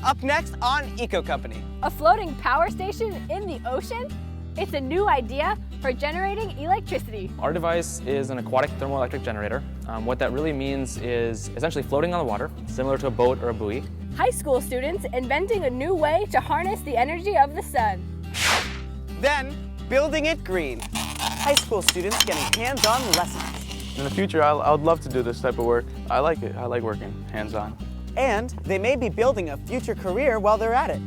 Up next on Eco Company. A floating power station in the ocean? It's a new idea for generating electricity. Our device is an aquatic thermoelectric generator. What that really means is essentially floating on the water, similar to a boat or a buoy. High school students inventing a new way to harness the energy of the sun. Then, building it green. High school students getting hands-on lessons. In the future, I would love to do this type of work. I like it. I like working hands-on. And they may be building a future career while they're at it.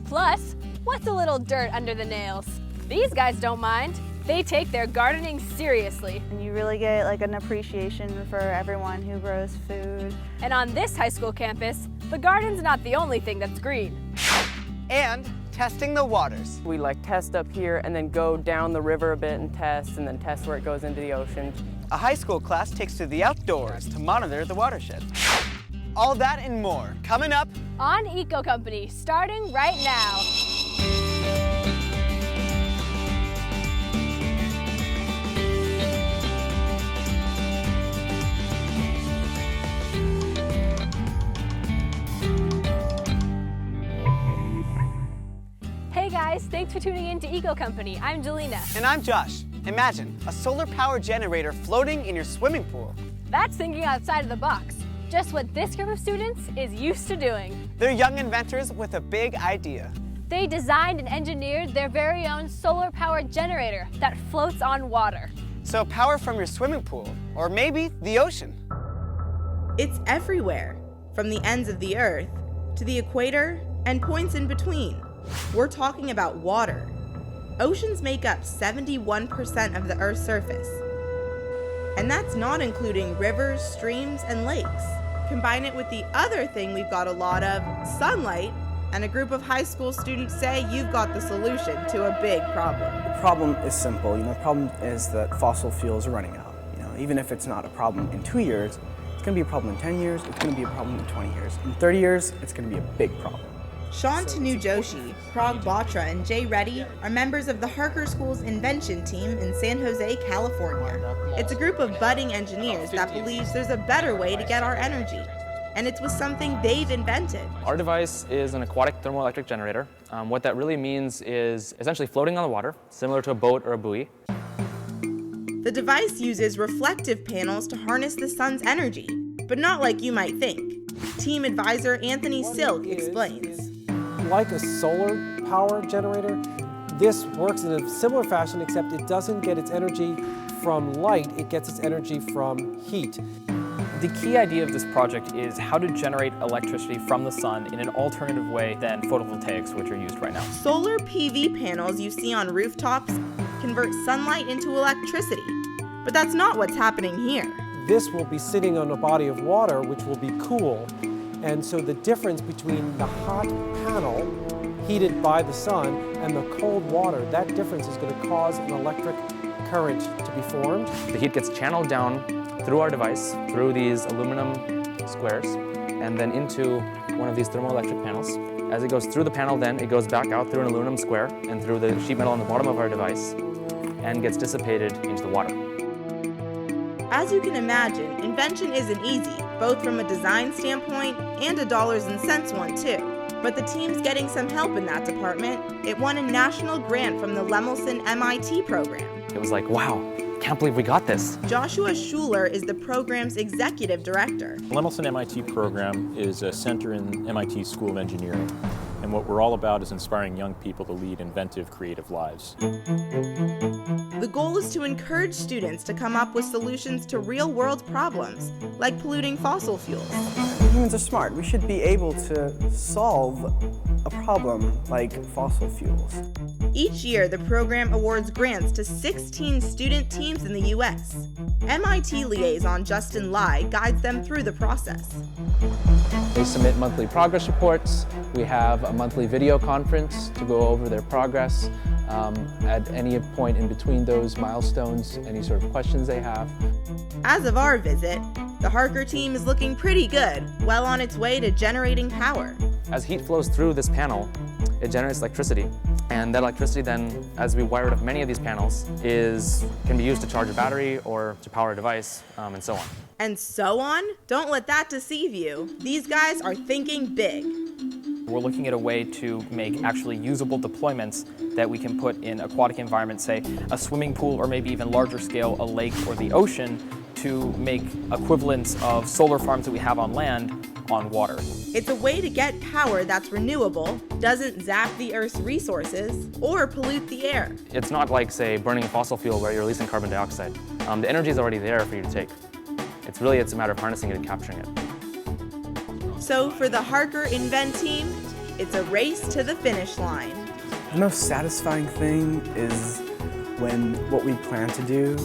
Plus, what's a little dirt under the nails? These guys don't mind. They take their gardening seriously. And you really get like an appreciation for everyone who grows food. And on this high school campus, the garden's not the only thing that's green. And testing the waters. We test up here and then go down the river a bit and then test where it goes into the ocean. A high school class takes to the outdoors to monitor the watershed. All that and more coming up on Eco Company, starting right now. Hey guys, thanks for tuning in to Eco Company. I'm Jelena. And I'm Josh. Imagine a solar power generator floating in your swimming pool. That's thinking outside of the box. Just what this group of students is used to doing. They're young inventors with a big idea. They designed and engineered their very own solar power generator that floats on water. So power from your swimming pool, or maybe the ocean. It's everywhere, from the ends of the earth to the equator and points in between. We're talking about water. Oceans make up 71% of the Earth's surface. And that's not including rivers, streams, and lakes. Combine it with the other thing we've got a lot of, sunlight, and a group of high school students say you've got the solution to a big problem. The problem is simple. The problem is that fossil fuels are running out. Even if it's not a problem in 2 years, it's going to be a problem in 10 years, it's going to be a problem in 20 years. In 30 years, it's going to be a big problem. Shantanu Joshi, Prag Batra, and Jay Reddy are members of the Harker School's Invention Team in San Jose, California. It's a group of budding engineers that believes there's a better way to get our energy. And it's with something they've invented. Our device is an aquatic thermoelectric generator. What that really means is essentially floating on the water, similar to a boat or a buoy. The device uses reflective panels to harness the sun's energy, but not like you might think. Team advisor Anthony Silk explains. Like a solar power generator, this works in a similar fashion, except it doesn't get its energy from light, it gets its energy from heat. The key idea of this project is how to generate electricity from the sun in an alternative way than photovoltaics, which are used right now. Solar PV panels you see on rooftops convert sunlight into electricity, but that's not what's happening here. This will be sitting on a body of water which will be cool, and so the difference between the hot panel heated by the sun and the cold water, that difference is going to cause an electric current to be formed. The heat gets channeled down through our device, through these aluminum squares, and then into one of these thermoelectric panels. As it goes through the panel, then it goes back out through an aluminum square and through the sheet metal on the bottom of our device and gets dissipated into the water. As you can imagine, invention isn't easy, both from a design standpoint and a dollars and cents one too. But the team's getting some help in that department. It won a national grant from the Lemelson MIT program. It was like, wow, can't believe we got this. Joshua Schuler is the program's executive director. The Lemelson MIT program is a center in MIT School of Engineering. And what we're all about is inspiring young people to lead inventive, creative lives. The goal is to encourage students to come up with solutions to real-world problems, like polluting fossil fuels. Humans are smart. We should be able to solve a problem like fossil fuels. Each year, the program awards grants to 16 student teams in the U.S. MIT liaison Justin Lai guides them through the process. They submit monthly progress reports. We have a monthly video conference to go over their progress. At any point in between those milestones, any sort of questions they have. As of our visit, the Harker team is looking pretty good, well on its way to generating power. As heat flows through this panel, it generates electricity. And that electricity then, as we wire it up many of these panels, can be used to charge a battery or to power a device, and so on. And so on? Don't let that deceive you. These guys are thinking big. We're looking at a way to make actually usable deployments that we can put in aquatic environments, say a swimming pool or maybe even larger scale, a lake or the ocean, to make equivalents of solar farms that we have on land on water. It's a way to get power that's renewable, doesn't zap the Earth's resources, or pollute the air. It's not like, say, burning a fossil fuel where you're releasing carbon dioxide. The energy is already there for you to take. It's a matter of harnessing it and capturing it. So for the Harker Invent team, it's a race to the finish line. The most satisfying thing is when what we plan to do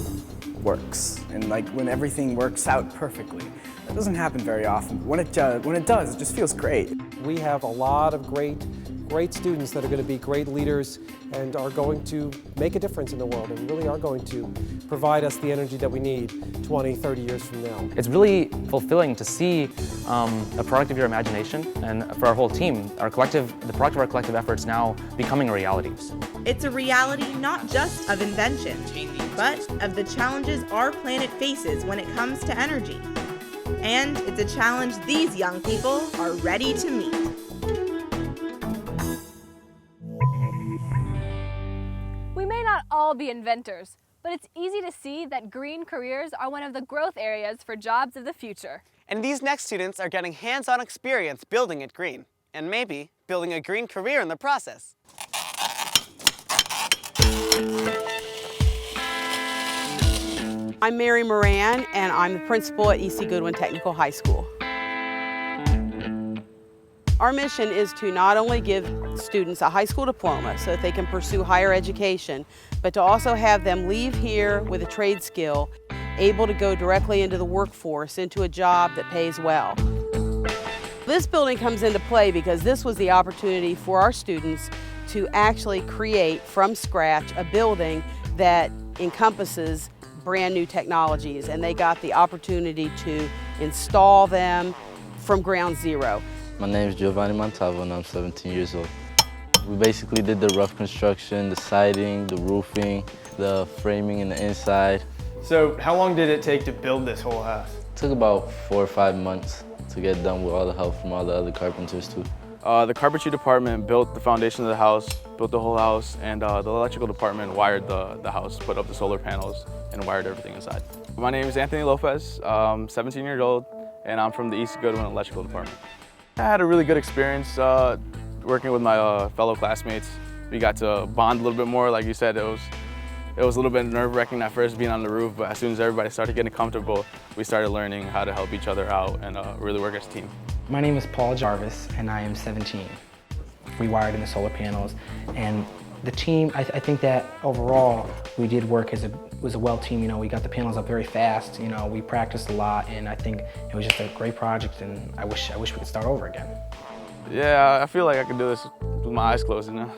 works, and like when everything works out perfectly. That doesn't happen very often. When it does, it just feels great. We have a lot of great students that are going to be great leaders and are going to make a difference in the world and really are going to provide us the energy that we need 20, 30 years from now. It's really fulfilling to see a product of your imagination, and for our whole team, the product of our collective efforts now becoming a reality. It's a reality not just of invention, but of the challenges our planet faces when it comes to energy. And it's a challenge these young people are ready to meet. We may not all be inventors, but it's easy to see that green careers are one of the growth areas for jobs of the future. And these next students are getting hands-on experience building it green, and maybe building a green career in the process. I'm Mary Moran, and I'm the principal at E.C. Goodwin Technical High School. Our mission is to not only give students a high school diploma so that they can pursue higher education, but to also have them leave here with a trade skill, able to go directly into the workforce, into a job that pays well. This building comes into play because this was the opportunity for our students to actually create from scratch a building that encompasses brand new technologies, and they got the opportunity to install them from ground zero. My name is Giovanni Montavo and I'm 17 years old. We basically did the rough construction, the siding, the roofing, the framing in the inside. So how long did it take to build this whole house? It took about 4 or 5 months to get done with all the help from all the other carpenters too. The carpentry department built the foundation of the house, built the whole house, and the electrical department wired the house, put up the solar panels, and wired everything inside. My name is Anthony Lopez, I'm 17 years old, and I'm from the E.C. Goodwin electrical department. I had a really good experience working with my fellow classmates. We got to bond a little bit more. Like you said, it was a little bit nerve-wracking at first being on the roof, but as soon as everybody started getting comfortable, we started learning how to help each other out and really work as a team. My name is Paul Jarvis, and I am 17. We wired in the solar panels, and the team, I think that overall we did work as was a well team. You know, we got the panels up very fast. You know, we practiced a lot, and I think it was just a great project, and I wish we could start over again. Yeah, I feel like I can do this with my eyes closed, you know.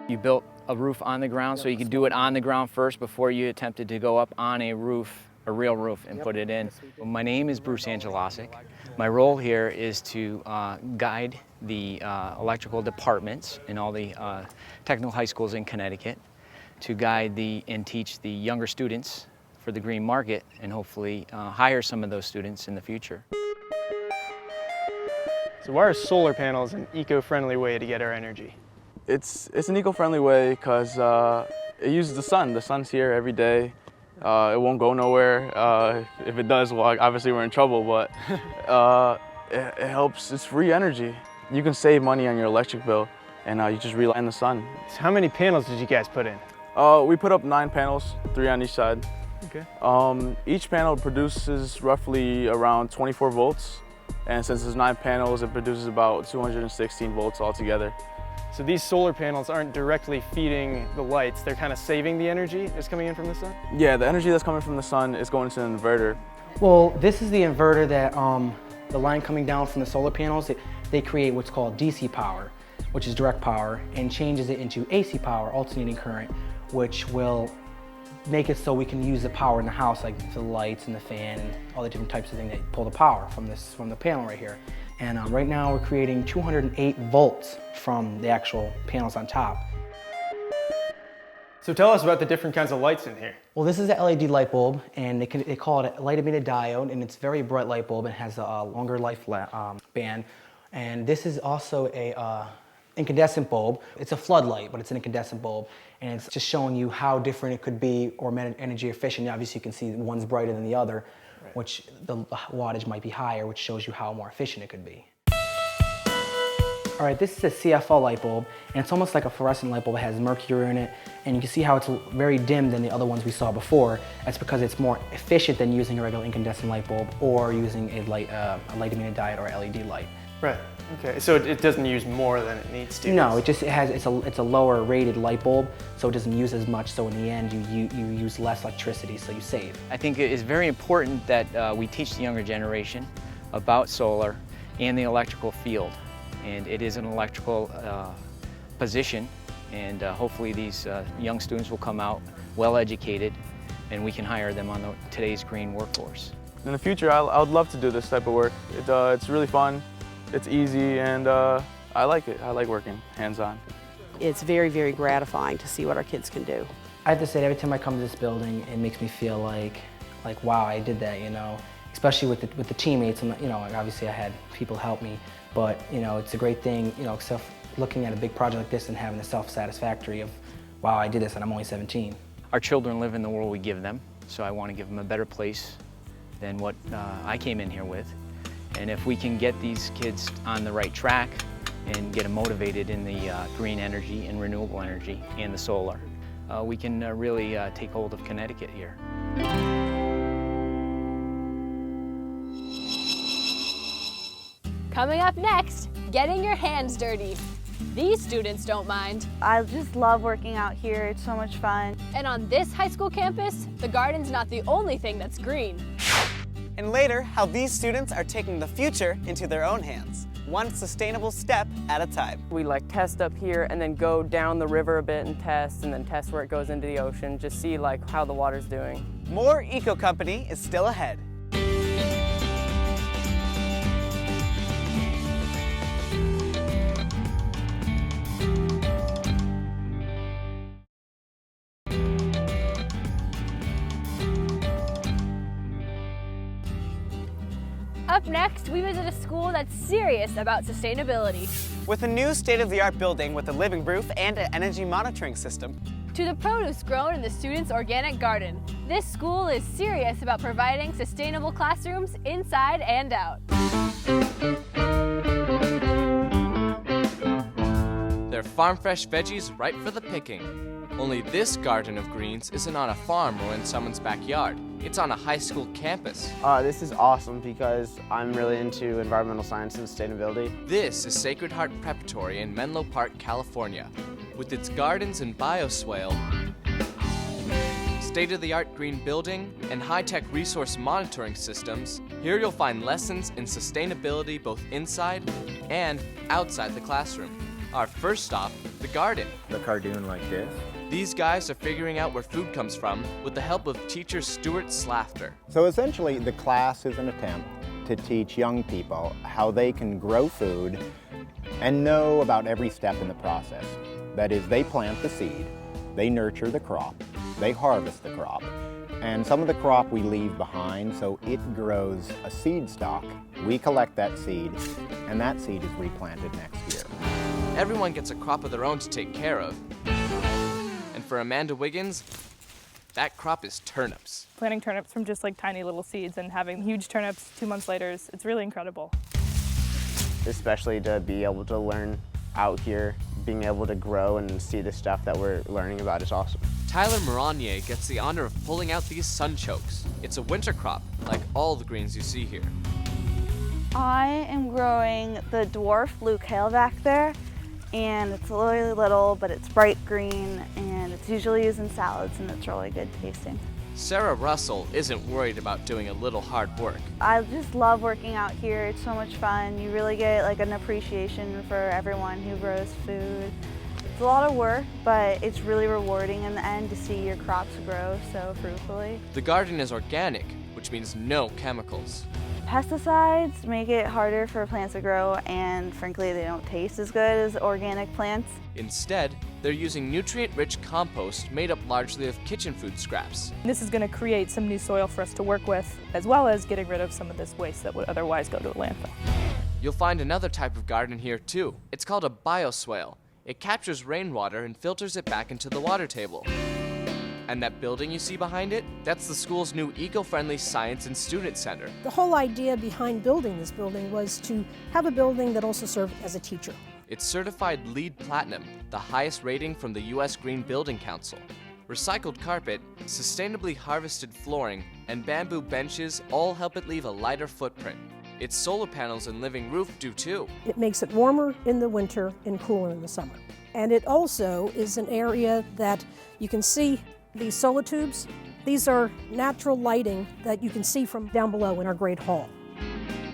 You built a roof on the ground, so you could do it on the ground first before you attempted to go up on a roof, a real roof, and put it in. My name is Bruce Angelosic. My role here is to guide the electrical departments in all the technical high schools in Connecticut, to guide and teach the younger students for the green market, and hopefully hire some of those students in the future. So why are solar panels an eco-friendly way to get our energy? It's an eco-friendly way because it uses the sun. The sun's here every day. It won't go nowhere. If it does, well, obviously we're in trouble, but it helps. It's free energy. You can save money on your electric bill, and you just rely on the sun. So how many panels did you guys put in? We put up 9 panels, 3 on each side. Okay. Each panel produces roughly around 24 volts, and since there's 9 panels, it produces about 216 volts altogether. So these solar panels aren't directly feeding the lights, they're kind of saving the energy that's coming in from the sun? Yeah, the energy that's coming from the sun is going to an inverter. Well, this is the inverter that the line coming down from the solar panels, they create what's called DC power, which is direct power, and changes it into AC power, alternating current, which will make it so we can use the power in the house, like the lights and the fan and all the different types of things that pull the power from the panel right here. And right now we're creating 208 volts from the actual panels on top. So tell us about the different kinds of lights in here. Well, this is an LED light bulb, and they call it a light emitted diode, and it's a very bright light bulb and has a longer life band. And this is also a incandescent bulb. It's a floodlight, but it's an incandescent bulb. And it's just showing you how different it could be or energy efficient. Obviously you can see one's brighter than the other, which the wattage might be higher, which shows you how more efficient it could be. All right, this is a CFL light bulb, and it's almost like a fluorescent light bulb. It has mercury in it, and you can see how it's very dim than the other ones we saw before. That's because it's more efficient than using a regular incandescent light bulb or using a light emitting diode or LED light. Right. Okay. So it doesn't use more than it needs to. No, it's a lower rated light bulb, so it doesn't use as much. So in the end, you use less electricity, so you save. I think it is very important that we teach the younger generation about solar and the electrical field. And it is an electrical position, and hopefully these young students will come out well educated and we can hire them on today's green workforce. In the future, I would love to do this type of work. It's really fun, it's easy, and I like it. I like working hands-on. It's very, very gratifying to see what our kids can do. I have to say, every time I come to this building, it makes me feel like wow, I did that, you know. Especially with the teammates, and you know, obviously I had people help me, but you know, it's a great thing, you know, except looking at a big project like this and having the self-satisfactory of, wow, I did this and I'm only 17. Our children live in the world we give them, so I want to give them a better place than what I came in here with. And if we can get these kids on the right track and get them motivated in the green energy and renewable energy and the solar, we can really take hold of Connecticut here. Coming up next, getting your hands dirty. These students don't mind. I just love working out here. It's so much fun. And on this high school campus, the garden's not the only thing that's green. And later, how these students are taking the future into their own hands, one sustainable step at a time. We test up here and then go down the river a bit and then test where it goes into the ocean, just see how the water's doing. More Eco Company is still ahead. Up next, we visit a school that's serious about sustainability. With a new state-of-the-art building with a living roof and an energy monitoring system. To the produce grown in the students' organic garden, this school is serious about providing sustainable classrooms inside and out. They're farm-fresh veggies ripe for the picking. Only this garden of greens isn't on a farm or in someone's backyard. It's on a high school campus. This is awesome because I'm really into environmental science and sustainability. This is Sacred Heart Preparatory in Menlo Park, California. With its gardens and bioswale, state-of-the-art green building, and high-tech resource monitoring systems, here you'll find lessons in sustainability both inside and outside the classroom. Our first stop, the garden. The cartoon like this. These guys are figuring out where food comes from with the help of teacher Stuart Slafter. So essentially, the class is an attempt to teach young people how they can grow food and know about every step in the process. That is, they plant the seed, they nurture the crop, they harvest the crop, and some of the crop we leave behind so it grows a seed stock. We collect that seed, and that seed is replanted next year. Everyone gets a crop of their own to take care of. And for Amanda Wiggins, that crop is turnips. Planting turnips from just tiny little seeds and having huge turnips 2 months later, it's really incredible. Especially to be able to learn out here, being able to grow and see the stuff that we're learning about is awesome. Tyler Moranier gets the honor of pulling out these sunchokes. It's a winter crop, like all the greens you see here. I am growing the dwarf blue kale back there, and it's really little, but it's bright green, and it's usually used in salads, and it's really good tasting. Sarah Russell isn't worried about doing a little hard work. I just love working out here. It's so much fun. You really get an appreciation for everyone who grows food. It's a lot of work, but it's really rewarding in the end to see your crops grow so fruitfully. The garden is organic, which means no chemicals. Pesticides make it harder for plants to grow, and frankly, they don't taste as good as organic plants. Instead, they're using nutrient-rich compost made up largely of kitchen food scraps. This is going to create some new soil for us to work with, as well as getting rid of some of this waste that would otherwise go to a landfill. You'll find another type of garden here too. It's called a bioswale. It captures rainwater and filters it back into the water table. And that building you see behind it, that's the school's new eco-friendly science and student center. The whole idea behind building this building was to have a building that also served as a teacher. It's certified LEED Platinum, the highest rating from the U.S. Green Building Council. Recycled carpet, sustainably harvested flooring, and bamboo benches all help it leave a lighter footprint. Its solar panels and living roof do too. It makes it warmer in the winter and cooler in the summer. And it also is an area that you can see these solar tubes. These are natural lighting that you can see from down below in our Great Hall.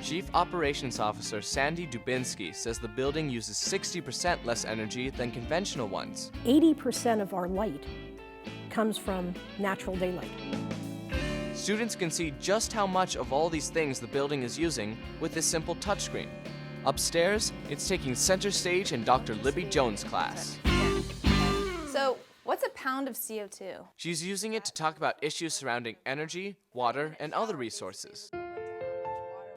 Chief Operations Officer Sandy Dubinsky says the building uses 60% less energy than conventional ones. 80% of our light comes from natural daylight. Students can see just how much of all these things the building is using with this simple touchscreen. Upstairs, it's taking center stage in Dr. Libby Jones' class. So, what's a pound of CO2? She's using it to talk about issues surrounding energy, water, and other resources.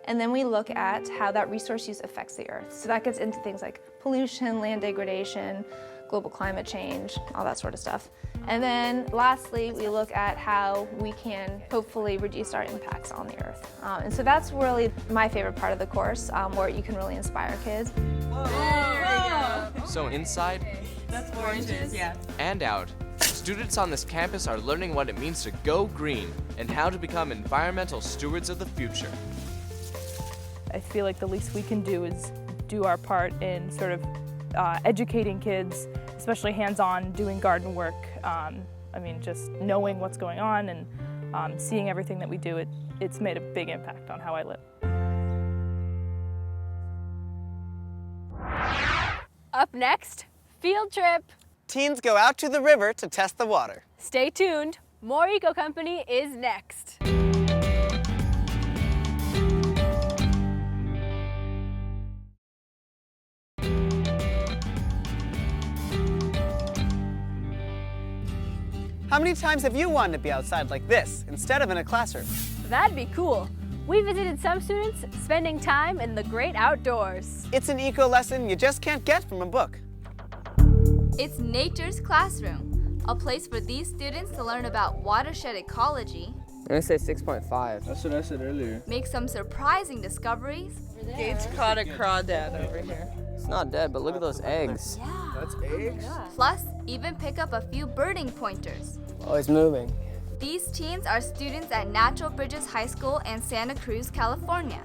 And then we look at how that resource use affects the earth. So that gets into things like pollution, land degradation, global climate change, all that sort of stuff. And then lastly, we look at how we can hopefully reduce our impacts on the earth. And so that's really my favorite part of the course, where you can really inspire kids. So inside, that's oranges, yeah. And out, students on this campus are learning what it means to go green and how to become environmental stewards of the future. I feel like the least we can do is do our part in sort of educating kids, especially hands-on, doing garden work. I mean, just knowing what's going on and seeing everything that we do, it's made a big impact on how I live. Up next, field trip. Teens go out to the river to test the water. Stay tuned. More Eco Company is next. How many times have you wanted to be outside like this instead of in a classroom? That'd be cool. We visited some students spending time in the great outdoors. It's an eco lesson you just can't get from a book. It's Nature's Classroom, a place for these students to learn about watershed ecology. I'm gonna say 6.5. That's what I said earlier. Make some surprising discoveries. Gates caught a crawdad over here. It's not dead, but look at those eggs. Yeah. That's eggs? Plus, even pick up a few birding pointers. Oh, it's moving. These teens are students at Natural Bridges High School in Santa Cruz, California.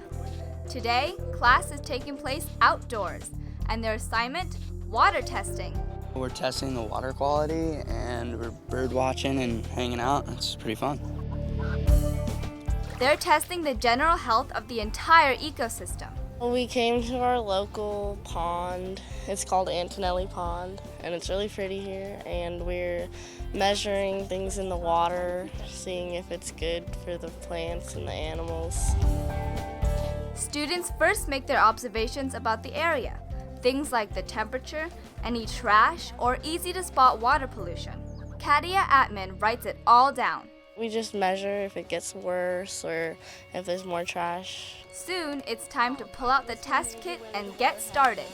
Today, class is taking place outdoors, and their assignment, water testing. We're testing the water quality, and we're bird watching and hanging out. It's pretty fun. They're testing the general health of the entire ecosystem. We came to our local pond. It's called Antonelli Pond, and it's really pretty here. And we're measuring things in the water, seeing if it's good for the plants and the animals. Students first make their observations about the area, things like the temperature, any trash, or easy to spot water pollution. Katia Atman writes it all down. We just measure if it gets worse or if there's more trash. Soon, it's time to pull out the test kit and get started.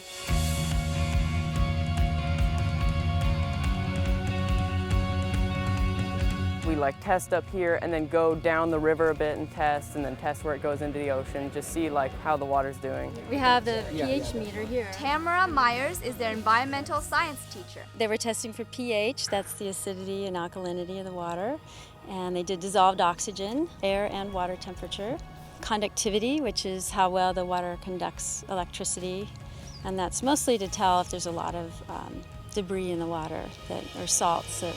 We test up here and then go down the river a bit and then test where it goes into the ocean, just see how the water's doing. We have the pH meter here. Tamara Myers is their environmental science teacher. They were testing for pH, that's the acidity and alkalinity of the water, and they did dissolved oxygen, air and water temperature, conductivity, which is how well the water conducts electricity, and that's mostly to tell if there's a lot of debris in the water or salts that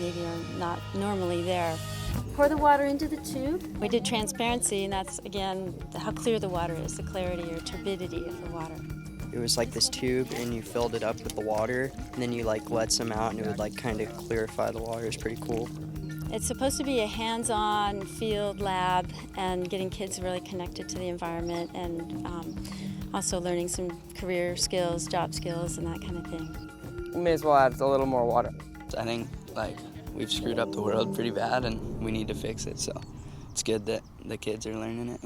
maybe are not normally there. Pour the water into the tube. We did transparency, and that's, again, how clear the water is, the clarity or turbidity of the water. It was like this tube, and you filled it up with the water, and then you let some out, and it would kind of clarify the water. It's pretty cool. It's supposed to be a hands-on field lab and getting kids really connected to the environment and also learning some career skills, job skills, and that kind of thing. We may as well add a little more water. I think we've screwed up the world pretty bad, and we need to fix it. So it's good that the kids are learning it,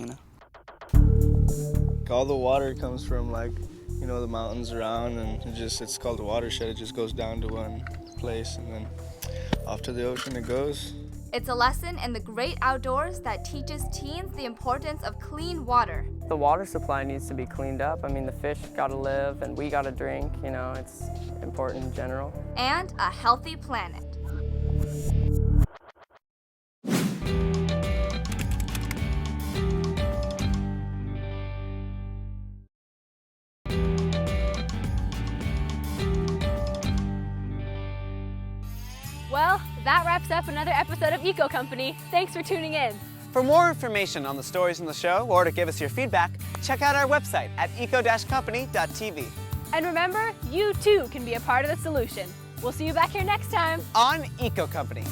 like all the water comes from like, you know, the mountains around, and it's called a watershed. It just goes down to one place and then off to the ocean it goes. It's a lesson in the great outdoors that teaches teens the importance of clean water. The water supply needs to be cleaned up. I mean, the fish gotta live and we gotta drink, you know, it's important in general. And a healthy planet. Well, that wraps up another episode of Eco Company. Thanks for tuning in. For more information on the stories in the show or to give us your feedback, check out our website at eco-company.tv. And remember, you too can be a part of the solution. We'll see you back here next time on Eco Company.